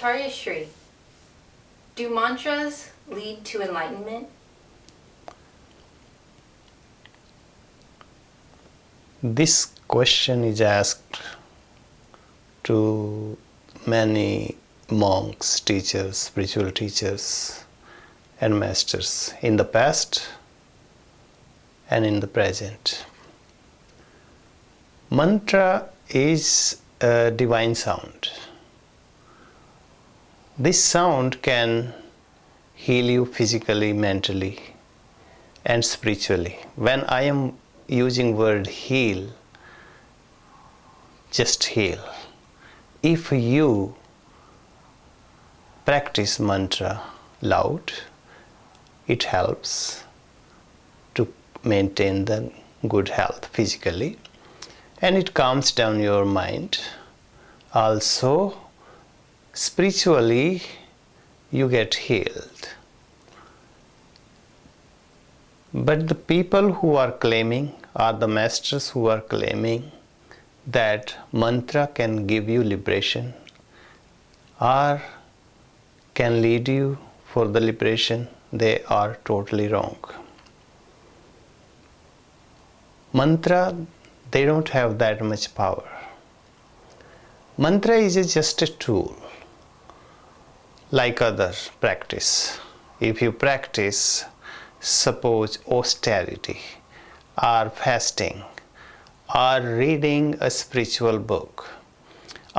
Acharya Shri, do mantras lead to enlightenment? This question is asked to many monks, teachers, spiritual teachers and masters in the past and in the present. Mantra is a divine sound. This sound can heal you physically, mentally and spiritually. When I am using word heal, just heal. If you practice mantra loud, it helps to maintain the good health physically, and it calms down your mind. Also, spiritually, you get healed. But the people who are claiming, or the masters who are claiming that mantra can give you liberation or can lead you for the liberation, they are totally wrong. Mantra, they don't have that much power. Mantra is just a tool, like other practice. If you practice, suppose austerity, or fasting, or reading a spiritual book,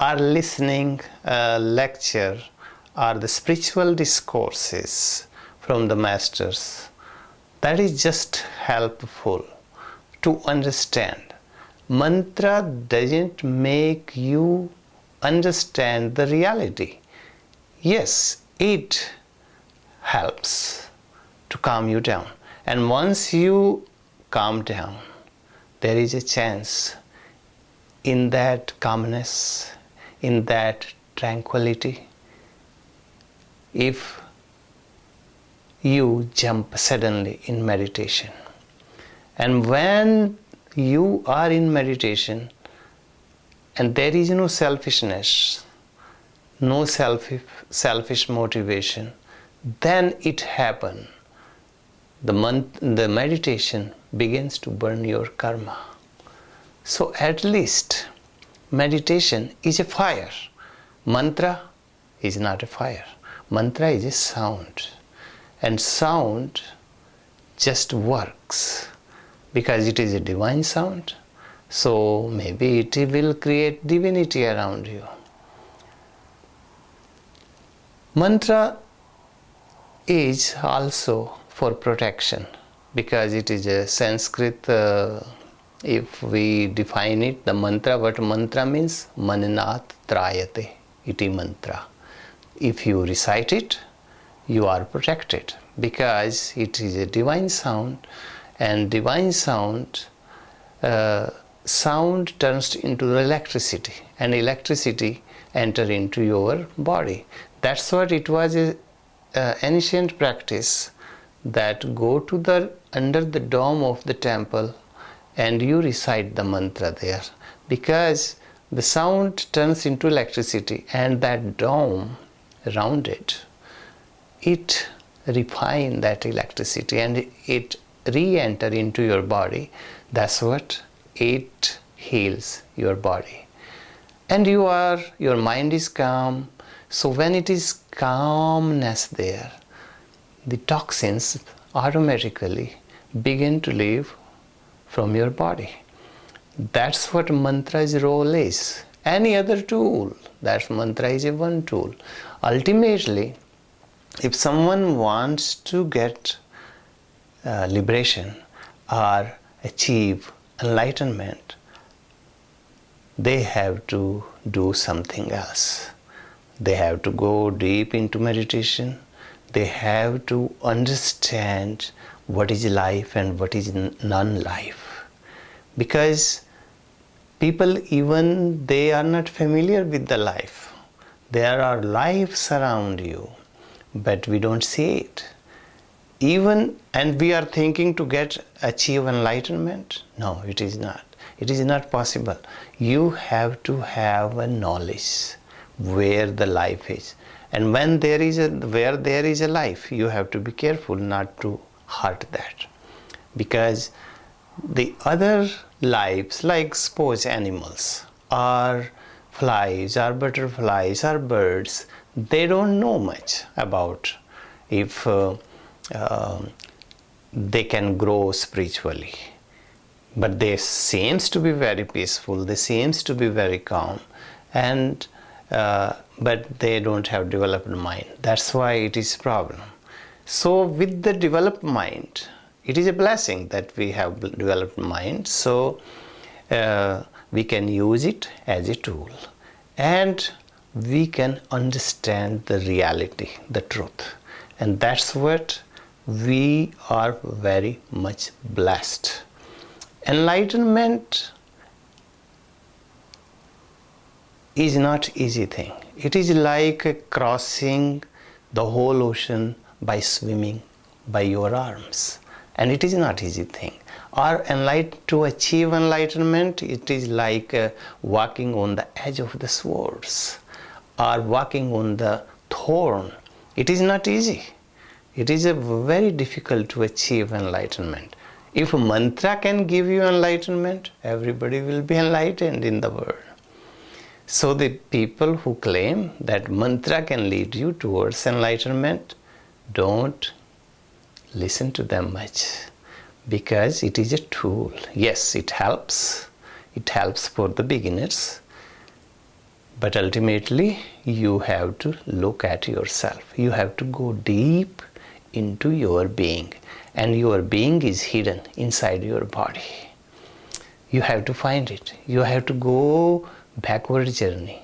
or listening a lecture, or the spiritual discourses from the masters, that is just helpful to understand. Mantra doesn't make you understand the reality. Yes, it helps to calm you down. And once you calm down, there is a chance in that calmness, in that tranquility, if you jump suddenly in meditation. And when you are in meditation and there is no selfishness, no selfish motivation, then it happens. The meditation begins to burn your karma. So at least meditation is a fire. Mantra is not a fire. Mantra is a sound. And sound just works because it is a divine sound. So maybe it will create divinity around you. Mantra is also for protection because it is a Sanskrit. If we define it, the mantra, what mantra means? Mananat trayate iti mantra. If you recite it, you are protected because it is a divine sound, and divine sound turns into electricity, and electricity enter into your body. That's what it was a ancient practice, that go to the under the dome of the temple and you recite the mantra there, because the sound turns into electricity, and that dome around it refine that electricity and it re-enter into your body. That's what it heals your body, and your mind is calm. So when it is calmness there, the toxins automatically begin to leave from your body. That's what mantra's role is. Any other tool, that mantra is a one tool. Ultimately, if someone wants to get liberation or achieve enlightenment, they have to do something else. They have to go deep into meditation. They have to understand what is life and what is non-life. Because people, even they are not familiar with the life. There are lives around you, but we don't see it. And we are thinking to achieve enlightenment. No, it is not. It is not possible. You have to have a knowledge where the life is. And where there is a life, you have to be careful not to hurt that. Because the other lives, like suppose animals or flies or butterflies or birds, they don't know much about if they can grow spiritually. But they seems to be very peaceful, they seems to be very calm, and but they don't have developed mind. That's why it is problem. So with the developed mind, it is a blessing that we have developed mind. So we can use it as a tool, and we can understand the reality, the truth, and that's what we are very much blessed. Enlightenment is not easy thing. It is like crossing the whole ocean by swimming by your arms, and it is not easy thing. Or to achieve enlightenment, it is like walking on the edge of the swords or walking on the thorn. It is not easy. It is very difficult to achieve enlightenment. If a mantra can give you enlightenment, everybody will be enlightened in the world. So the people who claim that mantra can lead you towards enlightenment, don't listen to them much, because it is a tool. Yes, it helps. It helps for the beginners. But ultimately, you have to look at yourself. You have to go deep into your being. And your being is hidden inside your body. You have to find it. You have to go backward journey.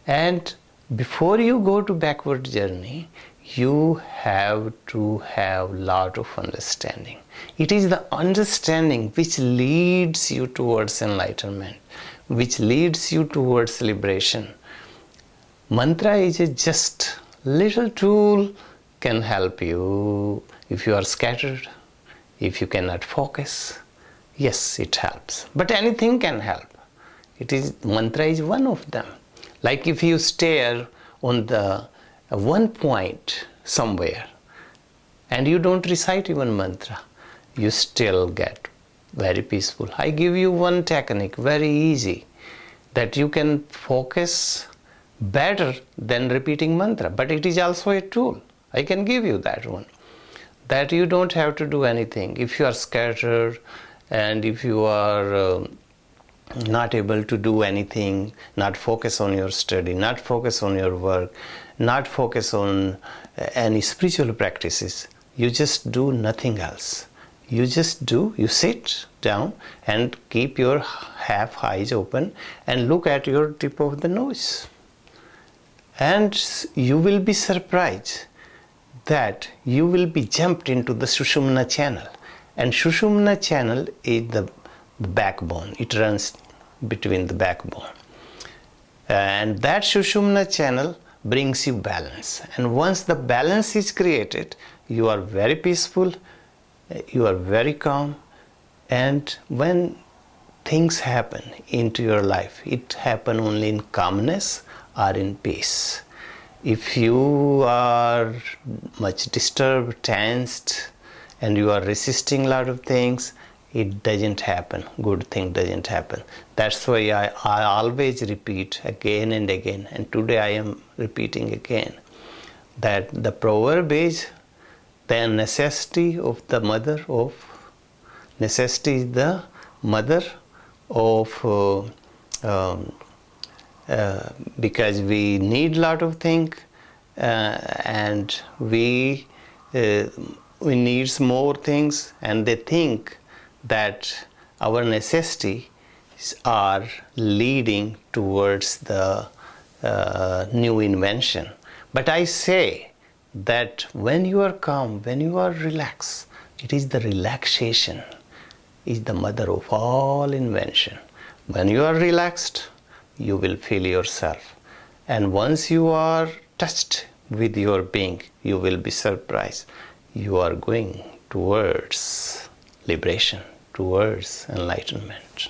And before you go to backward journey, you have to have lot of understanding. It is the understanding which leads you towards enlightenment, which leads you towards liberation. Mantra is a just little tool, can help you if you are scattered, if you cannot focus. Yes, it helps. But anything can help. Mantra is one of them. Like if you stare on the one point somewhere and you don't recite even mantra, you still get very peaceful. I give you one technique, very easy, that you can focus better than repeating mantra. But it is also a tool. I can give you that one. That you don't have to do anything. If you are scattered and if you are not able to do anything, not focus on your study, not focus on your work, not focus on any spiritual practices, you just do nothing else. You sit down and keep your half eyes open and look at your tip of the nose. And you will be surprised that you will be jumped into the Sushumna channel. And Sushumna channel is the backbone. It runs between the backbone. And that Sushumna channel brings you balance. And once the balance is created, you are very peaceful, you are very calm. And when things happen into your life, it happen only in calmness or in peace. If you are much disturbed, tensed, and you are resisting a lot of things, it doesn't happen. Good thing doesn't happen. That's why I always repeat again and again, and today I am repeating again, that the proverb is the necessity is the mother of because we need a lot of things and we need more things, and they think that our necessities are leading towards the new invention. But I say that when you are calm, when you are relaxed, it is the relaxation is the mother of all invention. When you are relaxed, you will feel yourself. And once you are touched with your being, you will be surprised. You are going towards liberation, towards enlightenment.